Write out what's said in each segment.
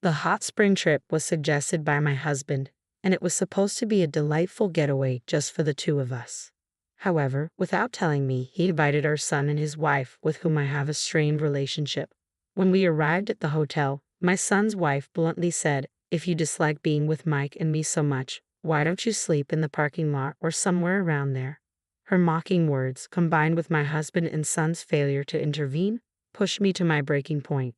The hot spring trip was suggested by my husband, and it was supposed to be a delightful getaway just for the two of us. However, without telling me, he invited our son and his wife, with whom I have a strained relationship. When we arrived at the hotel, my son's wife bluntly said, "If you dislike being with Mike and me so much, why don't you sleep in the parking lot or somewhere around there?" Her mocking words, combined with my husband and son's failure to intervene, pushed me to my breaking point.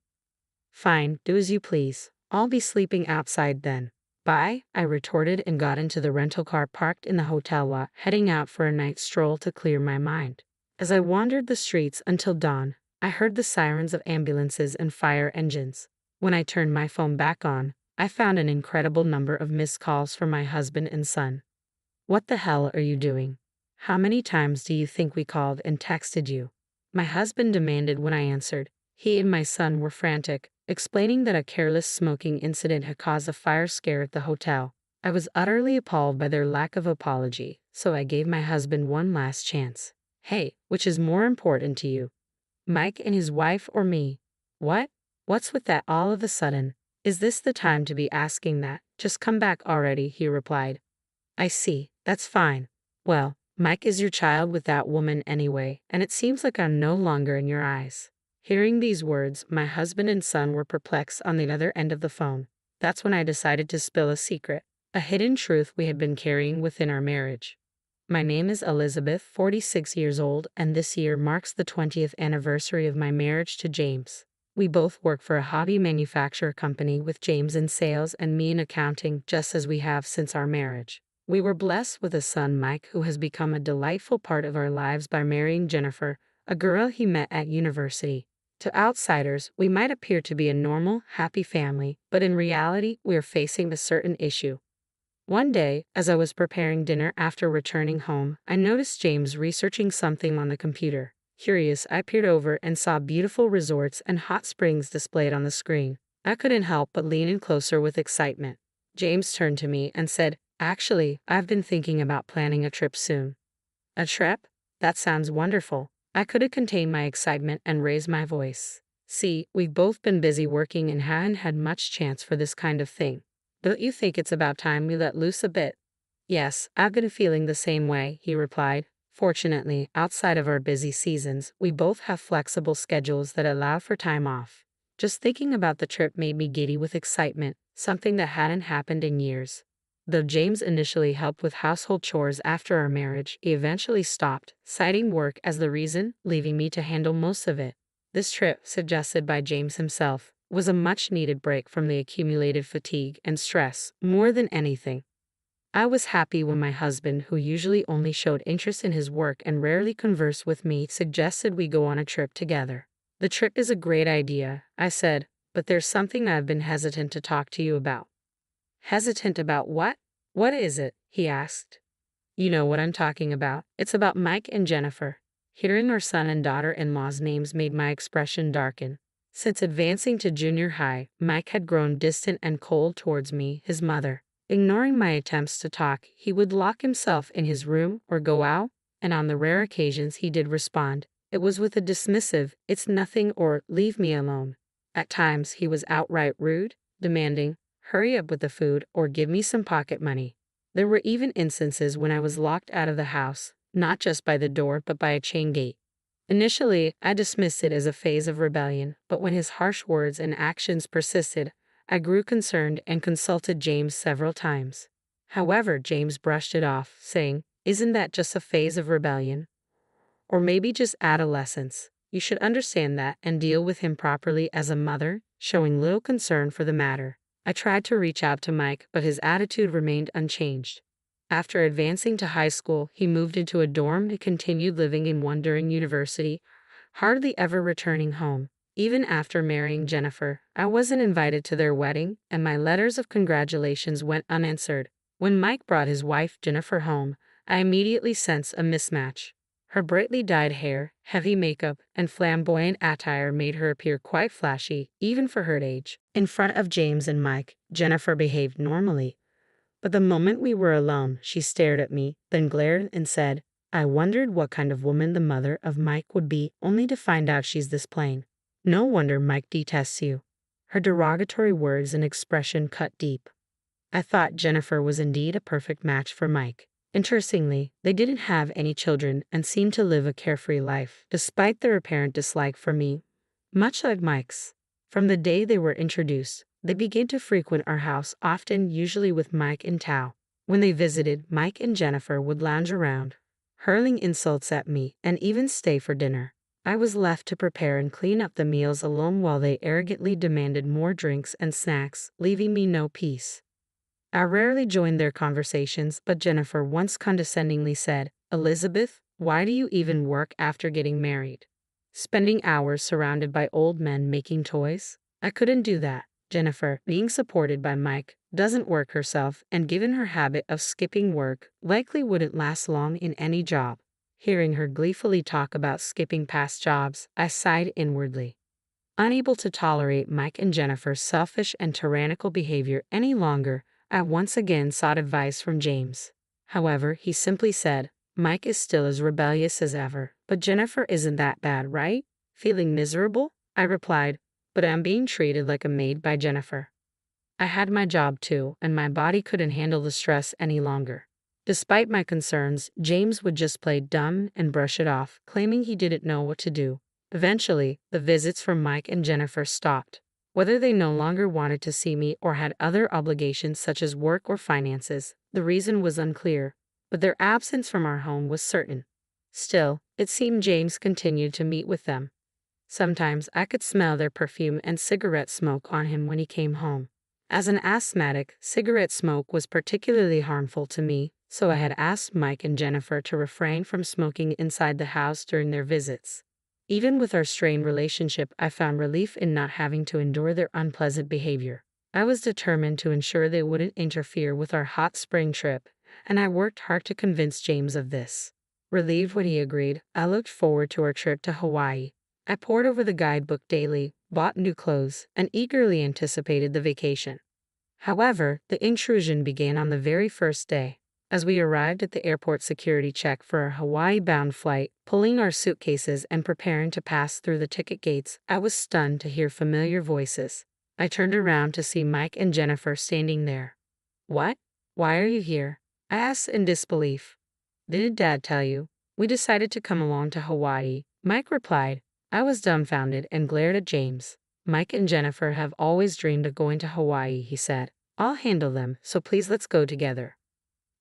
"Fine, do as you please. I'll be sleeping outside then." "Bye," I retorted and got into the rental car parked in the hotel lot, heading out for a night stroll to clear my mind. As I wandered the streets until dawn, I heard the sirens of ambulances and fire engines. When I turned my phone back on, I found an incredible number of missed calls from my husband and son. "What the hell are you doing? How many times do you think we called and texted you?" my husband demanded when I answered. He and my son were frantic, explaining that a careless smoking incident had caused a fire scare at the hotel. I was utterly appalled by their lack of apology, so I gave my husband one last chance. "Hey, which is more important to you? Mike and his wife or me?" "What? What's with that all of a sudden? Is this the time to be asking that? Just come back already," he replied. "I see, that's fine. Well, Mike is your child with that woman anyway, and it seems like I'm no longer in your eyes." Hearing these words, my husband and son were perplexed on the other end of the phone. That's when I decided to spill a secret, a hidden truth we had been carrying within our marriage. My name is Elizabeth, 46 years old, and this year marks the 20th anniversary of my marriage to James. We both work for a hobby manufacturer company, with James in sales and me in accounting, just as we have since our marriage. We were blessed with a son, Mike, who has become a delightful part of our lives by marrying Jennifer, a girl he met at university. To outsiders, we might appear to be a normal, happy family, but in reality, we are facing a certain issue. One day, as I was preparing dinner after returning home, I noticed James researching something on the computer. Curious, I peered over and saw beautiful resorts and hot springs displayed on the screen. I couldn't help but lean in closer with excitement. James turned to me and said, "Actually, I've been thinking about planning a trip soon." "A trip? That sounds wonderful." I couldn't contain my excitement and raised my voice. "See, we've both been busy working and haven't had much chance for this kind of thing. Don't you think it's about time we let loose a bit?" "Yes, I've been feeling the same way," he replied. Fortunately, outside of our busy seasons, we both have flexible schedules that allow for time off. Just thinking about the trip made me giddy with excitement, something that hadn't happened in years. Though James initially helped with household chores after our marriage, he eventually stopped, citing work as the reason, leaving me to handle most of it. This trip, suggested by James himself, was a much-needed break from the accumulated fatigue and stress, more than anything. I was happy when my husband, who usually only showed interest in his work and rarely conversed with me, suggested we go on a trip together. "The trip is a great idea," I said, "but there's something I've been hesitant to talk to you about." "Hesitant about what? What is it?" he asked. "You know what I'm talking about. It's about Mike and Jennifer." Hearing our son and daughter-in-law's names made my expression darken. Since advancing to junior high, Mike had grown distant and cold towards me, his mother. Ignoring my attempts to talk, he would lock himself in his room or go out, and on the rare occasions he did respond, it was with a dismissive, "It's nothing," or "Leave me alone." At times he was outright rude, demanding, "Hurry up with the food," or "Give me some pocket money." There were even instances when I was locked out of the house, not just by the door but by a chain gate. Initially, I dismissed it as a phase of rebellion, but when his harsh words and actions persisted, I grew concerned and consulted James several times. However, James brushed it off, saying, "Isn't that just a phase of rebellion? Or maybe just adolescence? You should understand that and deal with him properly as a mother," showing little concern for the matter. I tried to reach out to Mike, but his attitude remained unchanged. After advancing to high school, he moved into a dorm and continued living in one during university, hardly ever returning home. Even after marrying Jennifer, I wasn't invited to their wedding, and my letters of congratulations went unanswered. When Mike brought his wife Jennifer home, I immediately sensed a mismatch. Her brightly dyed hair, heavy makeup, and flamboyant attire made her appear quite flashy, even for her age. In front of James and Mike, Jennifer behaved normally. But the moment we were alone, she stared at me, then glared and said, "I wondered what kind of woman the mother of Mike would be, only to find out she's this plain. No wonder Mike detests you." Her derogatory words and expression cut deep. I thought Jennifer was indeed a perfect match for Mike. Interestingly, they didn't have any children and seemed to live a carefree life, despite their apparent dislike for me, much like Mike's. From the day they were introduced, they began to frequent our house often, usually with Mike in tow. When they visited, Mike and Jennifer would lounge around, hurling insults at me, and even stay for dinner. I was left to prepare and clean up the meals alone while they arrogantly demanded more drinks and snacks, leaving me no peace. I rarely joined their conversations, but Jennifer once condescendingly said, "Elizabeth, why do you even work after getting married? Spending hours surrounded by old men making toys?" I couldn't do that. Jennifer, being supported by Mike, doesn't work herself, and given her habit of skipping work, likely wouldn't last long in any job. Hearing her gleefully talk about skipping past jobs, I sighed inwardly. Unable to tolerate Mike and Jennifer's selfish and tyrannical behavior any longer, I once again sought advice from James. However, he simply said, "Mike is still as rebellious as ever, but Jennifer isn't that bad, right?" Feeling miserable, I replied, "But I'm being treated like a maid by Jennifer." I had my job too, and my body couldn't handle the stress any longer. Despite my concerns, James would just play dumb and brush it off, claiming he didn't know what to do. Eventually, the visits from Mike and Jennifer stopped. Whether they no longer wanted to see me or had other obligations such as work or finances, the reason was unclear, but their absence from our home was certain. Still, it seemed James continued to meet with them. Sometimes I could smell their perfume and cigarette smoke on him when he came home. As an asthmatic, cigarette smoke was particularly harmful to me, so I had asked Mike and Jennifer to refrain from smoking inside the house during their visits. Even with our strained relationship, I found relief in not having to endure their unpleasant behavior. I was determined to ensure they wouldn't interfere with our hot spring trip, and I worked hard to convince James of this. Relieved when he agreed, I looked forward to our trip to Hawaii. I pored over the guidebook daily, bought new clothes, and eagerly anticipated the vacation. However, the intrusion began on the very first day. As we arrived at the airport security check for our Hawaii-bound flight, pulling our suitcases and preparing to pass through the ticket gates, I was stunned to hear familiar voices. I turned around to see Mike and Jennifer standing there. "What? Why are you here?" I asked in disbelief. "Didn't Dad tell you? We decided to come along to Hawaii," Mike replied. I was dumbfounded and glared at James. "Mike and Jennifer have always dreamed of going to Hawaii," he said. "I'll handle them, so please let's go together."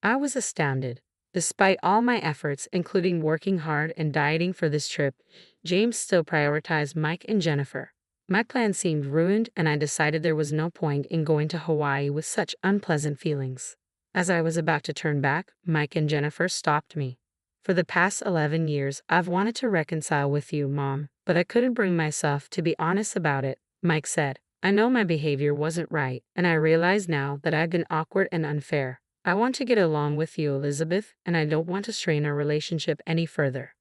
I was astounded. Despite all my efforts, including working hard and dieting for this trip, James still prioritized Mike and Jennifer. My plan seemed ruined, and I decided there was no point in going to Hawaii with such unpleasant feelings. As I was about to turn back, Mike and Jennifer stopped me. "For the past 11 years, I've wanted to reconcile with you, Mom, but I couldn't bring myself to be honest about it," Mike said. "I know my behavior wasn't right, and I realize now that I've been awkward and unfair. I want to get along with you, Elizabeth, and I don't want to strain our relationship any further."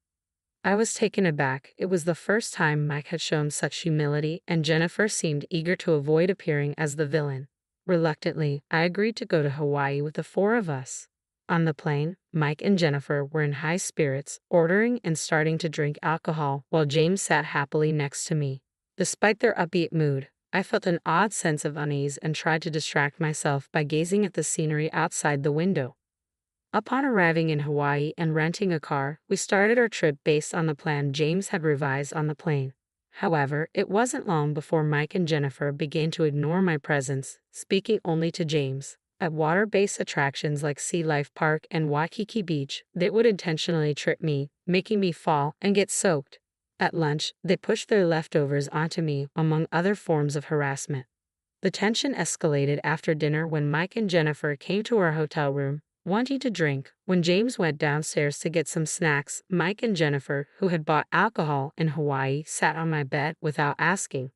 I was taken aback. It was the first time Mike had shown such humility, and Jennifer seemed eager to avoid appearing as the villain. Reluctantly, I agreed to go to Hawaii with the four of us. On the plane, Mike and Jennifer were in high spirits, ordering and starting to drink alcohol, while James sat happily next to me. Despite their upbeat mood, I felt an odd sense of unease and tried to distract myself by gazing at the scenery outside the window. Upon arriving in Hawaii and renting a car, we started our trip based on the plan James had revised on the plane. However, it wasn't long before Mike and Jennifer began to ignore my presence, speaking only to James. At water-based attractions like Sea Life Park and Waikiki Beach, they would intentionally trip me, making me fall and get soaked. At lunch, they pushed their leftovers onto me, among other forms of harassment. The tension escalated after dinner when Mike and Jennifer came to our hotel room, wanting to drink. When James went downstairs to get some snacks, Mike and Jennifer, who had bought alcohol in Hawaii, sat on my bed without asking.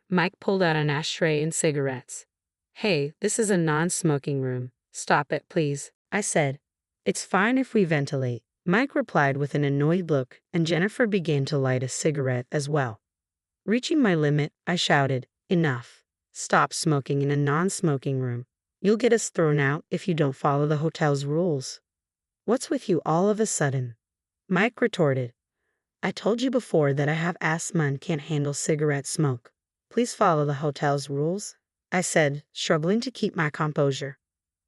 Mike pulled out an ashtray and cigarettes. "Hey, this is a non-smoking room. Stop it, please," I said. "It's fine if we ventilate," Mike replied with an annoyed look, and Jennifer began to light a cigarette as well. Reaching my limit, I shouted, "Enough. Stop smoking in a non-smoking room. You'll get us thrown out if you don't follow the hotel's rules." "What's with you all of a sudden?" Mike retorted. "I told you before that I have asthma and can't handle cigarette smoke." Please follow the hotel's rules, I said, struggling to keep my composure.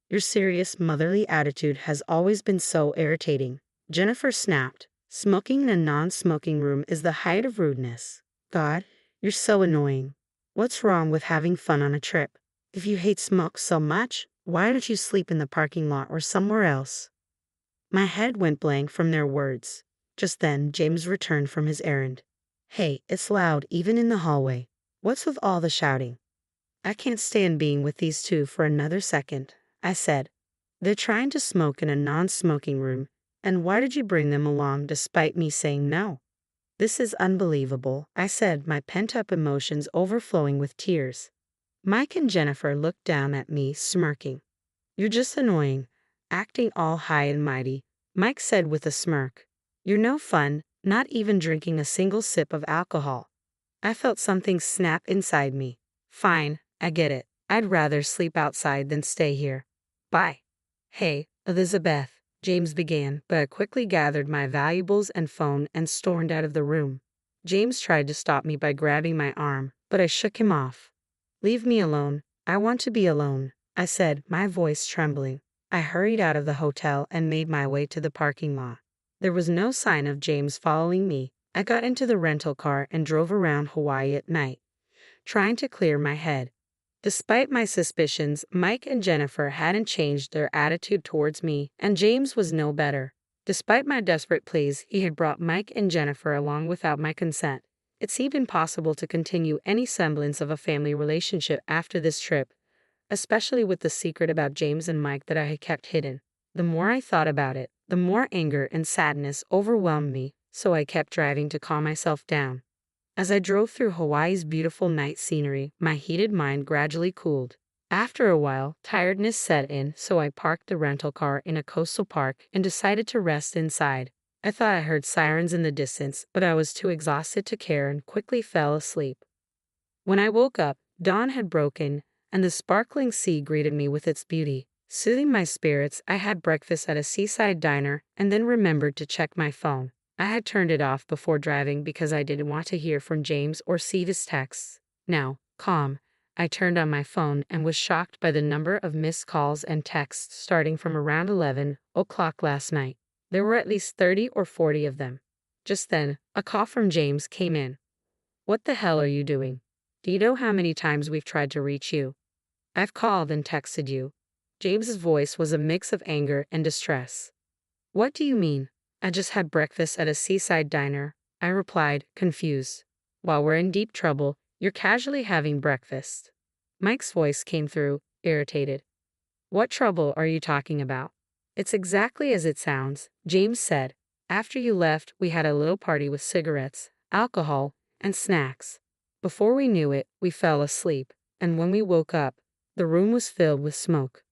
Your serious motherly attitude has always been so irritating, Jennifer snapped. Smoking in a non-smoking room is the height of rudeness. God, you're so annoying. What's wrong with having fun on a trip? If you hate smoke so much, why don't you sleep in the parking lot or somewhere else? My head went blank from their words. Just then, James returned from his errand. Hey, it's loud even in the hallway. What's with all the shouting? I can't stand being with these two for another second, I said. They're trying to smoke in a non-smoking room, and why did you bring them along despite me saying no? This is unbelievable, I said, my pent-up emotions overflowing with tears. Mike and Jennifer looked down at me, smirking. You're just annoying, acting all high and mighty, Mike said with a smirk. You're no fun, not even drinking a single sip of alcohol. I felt something snap inside me. Fine, I get it. I'd rather sleep outside than stay here. Bye. Hey, Elizabeth, James began, but I quickly gathered my valuables and phone and stormed out of the room. James tried to stop me by grabbing my arm, but I shook him off. Leave me alone. I want to be alone, I said, my voice trembling. I hurried out of the hotel and made my way to the parking lot. There was no sign of James following me. I got into the rental car and drove around Hawaii at night, trying to clear my head. Despite my suspicions, Mike and Jennifer hadn't changed their attitude towards me, and James was no better. Despite my desperate pleas, he had brought Mike and Jennifer along without my consent. It seemed impossible to continue any semblance of a family relationship after this trip, especially with the secret about James and Mike that I had kept hidden. The more I thought about it, the more anger and sadness overwhelmed me, so I kept driving to calm myself down. As I drove through Hawaii's beautiful night scenery, my heated mind gradually cooled. After a while, tiredness set in, so I parked the rental car in a coastal park and decided to rest inside. I thought I heard sirens in the distance, but I was too exhausted to care and quickly fell asleep. When I woke up, dawn had broken, and the sparkling sea greeted me with its beauty. Soothing my spirits, I had breakfast at a seaside diner and then remembered to check my phone. I had turned it off before driving because I didn't want to hear from James or see his texts. Now, calm, I turned on my phone and was shocked by the number of missed calls and texts starting from around 11 o'clock last night. There were at least 30 or 40 of them. Just then, a call from James came in. What the hell are you doing? Do you know how many times we've tried to reach you? I've called and texted you. James's voice was a mix of anger and distress. What do you mean? I just had breakfast at a seaside diner, I replied, confused. While we're in deep trouble, you're casually having breakfast. Mike's voice came through, irritated. What trouble are you talking about? It's exactly as it sounds, James said. After you left, we had a little party with cigarettes, alcohol, and snacks. Before we knew it, we fell asleep, and when we woke up, the room was filled with smoke.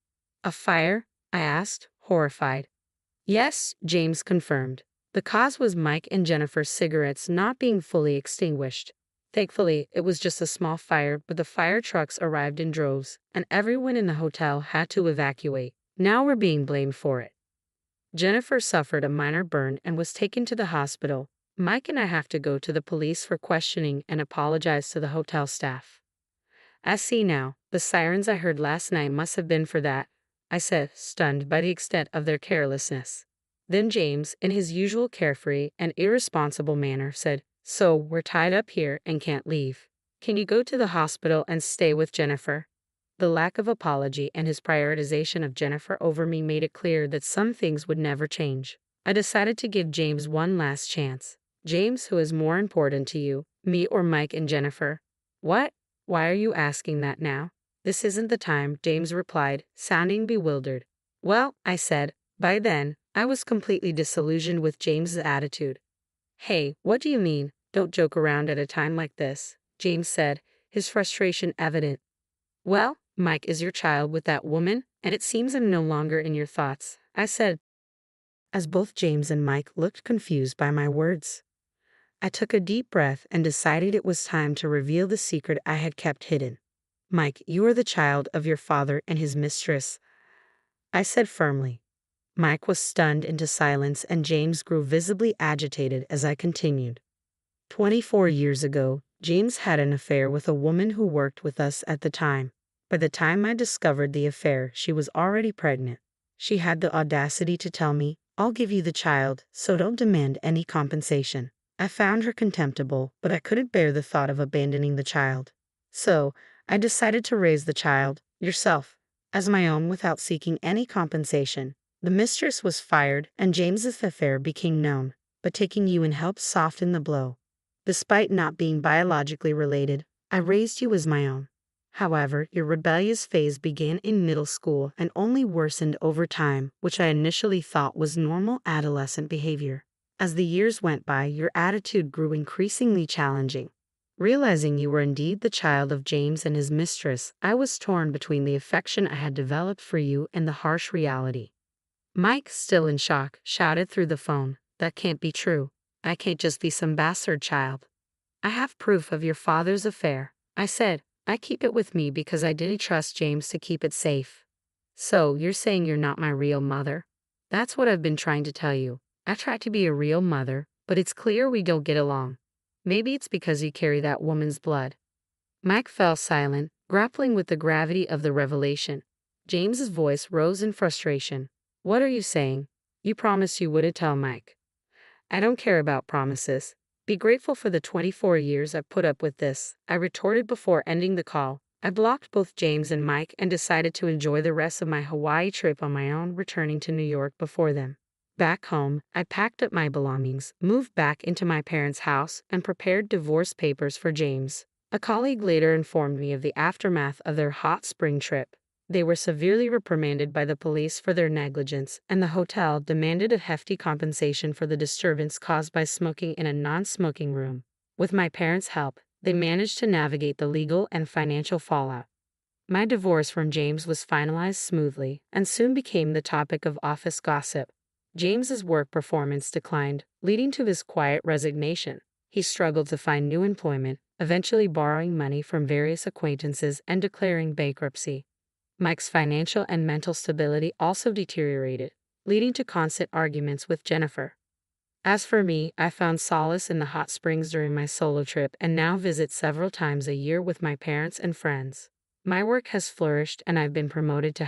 A fire? I asked, horrified. Yes, James confirmed. The cause was Mike and Jennifer's cigarettes not being fully extinguished. Thankfully, it was just a small fire, but the fire trucks arrived in droves, and everyone in the hotel had to evacuate. Now we're being blamed for it. Jennifer suffered a minor burn and was taken to the hospital. Mike and I have to go to the police for questioning and apologize to the hotel staff. I see now, the sirens I heard last night must have been for that, I said, stunned by the extent of their carelessness. Then James, in his usual carefree and irresponsible manner, said, So, we're tied up here and can't leave. Can you go to the hospital and stay with Jennifer? The lack of apology and his prioritization of Jennifer over me made it clear that some things would never change. I decided to give James one last chance. James, who is more important to you, me or Mike and Jennifer? What? Why are you asking that now? This isn't the time, James replied, sounding bewildered. Well, I said, by then, I was completely disillusioned with James's attitude. Hey, what do you mean? Don't joke around at a time like this, James said, his frustration evident. Well, Mike is your child with that woman, and it seems I'm no longer in your thoughts, I said, as both James and Mike looked confused by my words. I took a deep breath and decided it was time to reveal the secret I had kept hidden. Mike, you are the child of your father and his mistress, I said firmly. Mike was stunned into silence and James grew visibly agitated as I continued. 24 years ago, James had an affair with a woman who worked with us at the time. By the time I discovered the affair, she was already pregnant. She had the audacity to tell me, "I'll give you the child, so don't demand any compensation." I found her contemptible, but I couldn't bear the thought of abandoning the child. So, I decided to raise the child, yourself, as my own without seeking any compensation. The mistress was fired, and James's affair became known, but taking you in helped soften the blow. Despite not being biologically related, I raised you as my own. However, your rebellious phase began in middle school and only worsened over time, which I initially thought was normal adolescent behavior. As the years went by, your attitude grew increasingly challenging. Realizing you were indeed the child of James and his mistress, I was torn between the affection I had developed for you and the harsh reality. Mike, still in shock, shouted through the phone, "That can't be true. I can't just be some bastard child. I have proof of your father's affair." I said, "I keep it with me because I didn't trust James to keep it safe." "So, you're saying you're not my real mother?" "That's what I've been trying to tell you. I try to be a real mother, but it's clear we don't get along. Maybe it's because you carry that woman's blood." Mike fell silent, grappling with the gravity of the revelation. James's voice rose in frustration. "What are you saying? You promised you wouldn't tell Mike." "I don't care about promises. Be grateful for the 24 years I've put up with this," I retorted before ending the call. I blocked both James and Mike and decided to enjoy the rest of my Hawaii trip on my own, returning to New York before them. Back home, I packed up my belongings, moved back into my parents' house, and prepared divorce papers for James. A colleague later informed me of the aftermath of their hot spring trip. They were severely reprimanded by the police for their negligence, and the hotel demanded a hefty compensation for the disturbance caused by smoking in a non-smoking room. With my parents' help, they managed to navigate the legal and financial fallout. My divorce from James was finalized smoothly and soon became the topic of office gossip. James's work performance declined, leading to his quiet resignation. He struggled to find new employment, eventually borrowing money from various acquaintances and declaring bankruptcy. Mike's financial and mental stability also deteriorated, leading to constant arguments with Jennifer. As for me, I found solace in the hot springs during my solo trip and now visit several times a year with my parents and friends. My work has flourished and I've been promoted to